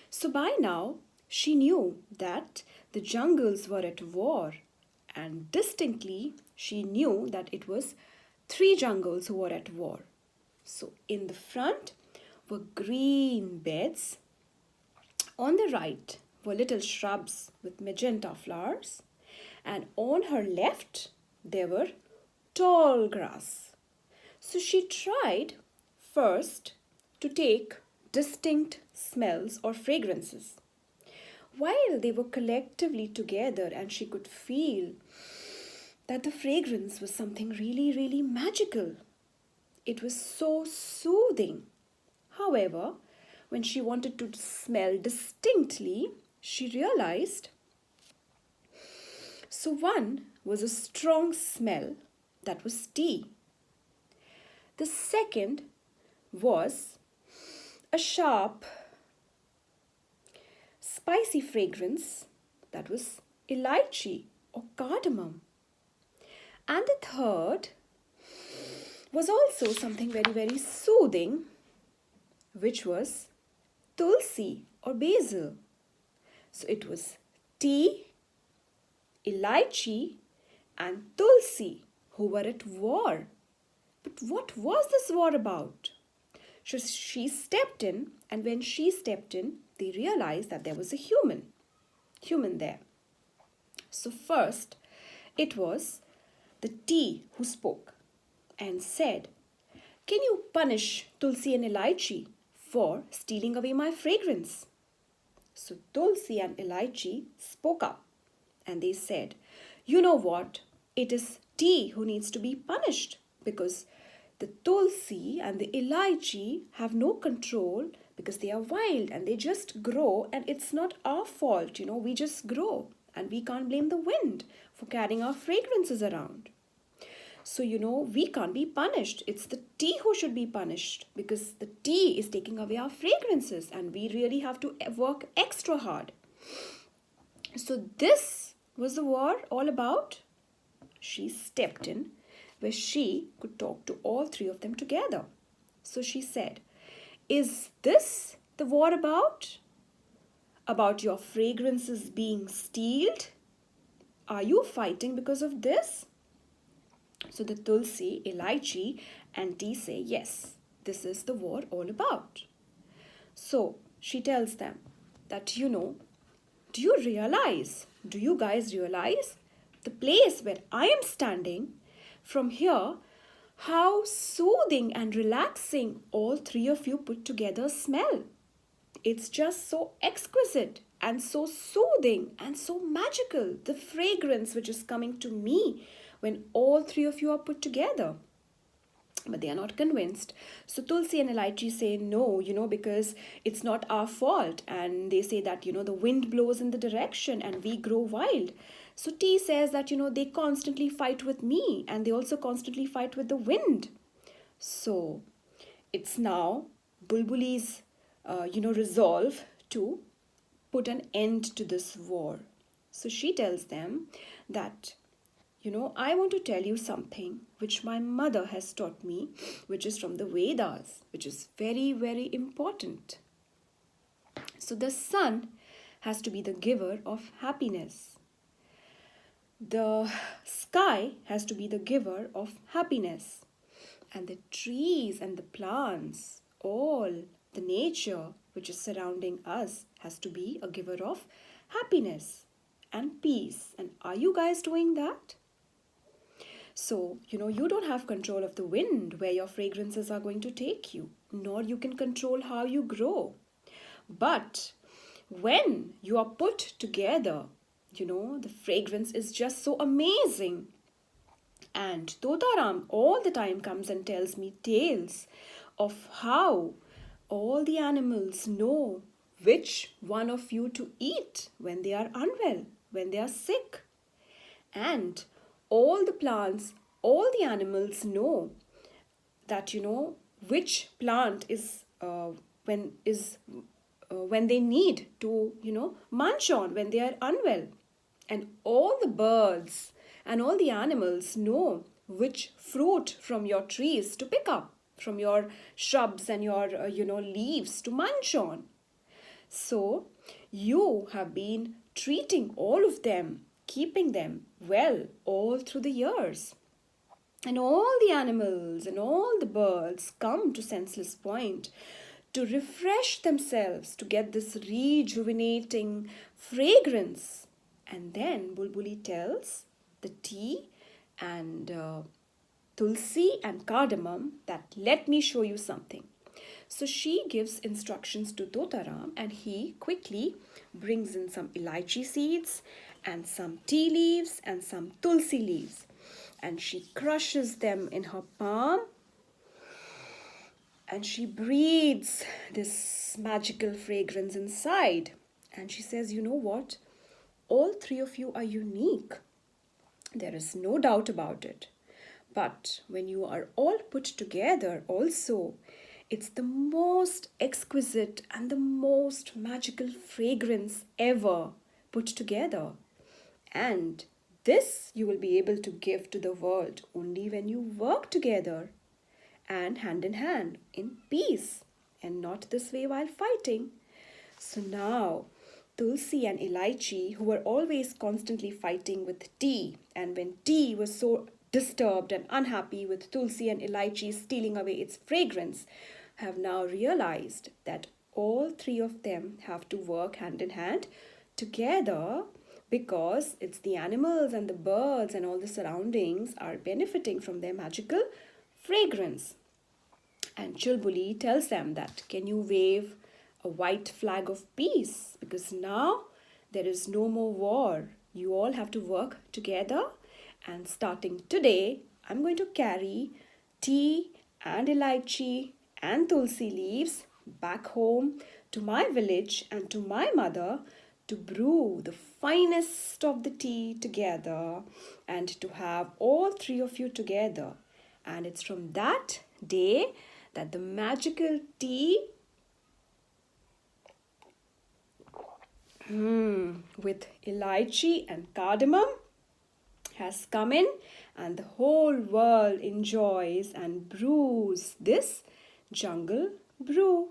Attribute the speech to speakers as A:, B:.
A: So by now, she knew that the jungles were at war, and distinctly, she knew that it was three jungles who were at war. So in the front were green beds, on the right were little shrubs with magenta flowers, and on her left there were tall grass. So she tried first to take distinct smells or fragrances. While they were collectively together, and she could feel that the fragrance was something really, really magical. It was so soothing. However, when she wanted to smell distinctly, she realized so one was a strong smell that was tea. The second was a sharp, spicy fragrance that was elaichi or cardamom. And the third was also something very, very soothing, which was tulsi or basil. So it was tea, elaichi, and tulsi who were at war. But what was this war about? So she stepped in, and when she stepped in, they realized that there was a human there. So first, it was the tea who spoke and said, "Can you punish Tulsi and Elaichi for stealing away my fragrance?" So Tulsi and Elaichi spoke up and they said, "You know what? It is tea who needs to be punished because the Tulsi and the Elaichi have no control because they are wild and they just grow, and it's not our fault, we just grow and we can't blame the wind for carrying our fragrances around. So, we can't be punished. It's the tea who should be punished because the tea is taking away our fragrances and we really have to work extra hard." So, this was the war all about. She stepped in where she could talk to all three of them together. So she said, "Is this the war about? About your fragrances being stealed? Are you fighting because of this?" So the Tulsi, Elaichi, and tea say, "Yes, this is the war all about." So she tells them that, do you guys realize the place where I am standing? From here, how soothing and relaxing all three of you put together smell. It's just so exquisite and so soothing and so magical, the fragrance which is coming to me when all three of you are put together. But they are not convinced. So Tulsi and Elaichi say no, because it's not our fault. And they say that, the wind blows in the direction and we grow wild. So Tea says that, they constantly fight with me and they also constantly fight with the wind. So it's now Bulbuli's, resolve to put an end to this war. So she tells them that, I want to tell you something which my mother has taught me, which is from the Vedas, which is very, very important. So the sun has to be the giver of happiness. The sky has to be the giver of happiness. And the trees and the plants, all the nature which is surrounding us, has to be a giver of happiness and peace. And are you guys doing that? So, you don't have control of the wind where your fragrances are going to take you, nor you can control how you grow. But when you are put together, the fragrance is just so amazing. And Totaram all the time comes and tells me tales of how all the animals know which one of you to eat when they are unwell, when they are sick. And all the plants, all the animals know that, which plant is when they need to, munch on when they are unwell. And all the birds and all the animals know which fruit from your trees to pick up, from your shrubs and your, leaves to munch on. So you have been treating all of them, keeping them well all through the years. And all the animals and all the birds come to Senseless Point to refresh themselves, to get this rejuvenating fragrance. And then Bulbuli tells the tea and tulsi and cardamom that let me show you something. So she gives instructions to Totaram and he quickly brings in some elaichi seeds and some tea leaves and some tulsi leaves. And she crushes them in her palm and she breathes this magical fragrance inside. And she says, you know what? All three of you are unique. There is no doubt about it. But when you are all put together also, it's the most exquisite and the most magical fragrance ever put together. And this you will be able to give to the world only when you work together and hand in hand in peace and not this way while fighting. So now Tulsi and Elaichi, who were always constantly fighting with tea, and when tea was so disturbed and unhappy with Tulsi and Elaichi stealing away its fragrance, have now realized that all three of them have to work hand in hand together because it's the animals and the birds and all the surroundings are benefiting from their magical fragrance. And Chulbuli tells them that, can you wave a white flag of peace? Because now there is no more war. You all have to work together. And starting today, I'm going to carry tea and elaichi and tulsi leaves back home to my village and to my mother to brew the finest of the tea together and to have all three of you together. And it's from that day that the magical tea with elaichi and cardamom has come in, and the whole world enjoys and brews this jungle brew.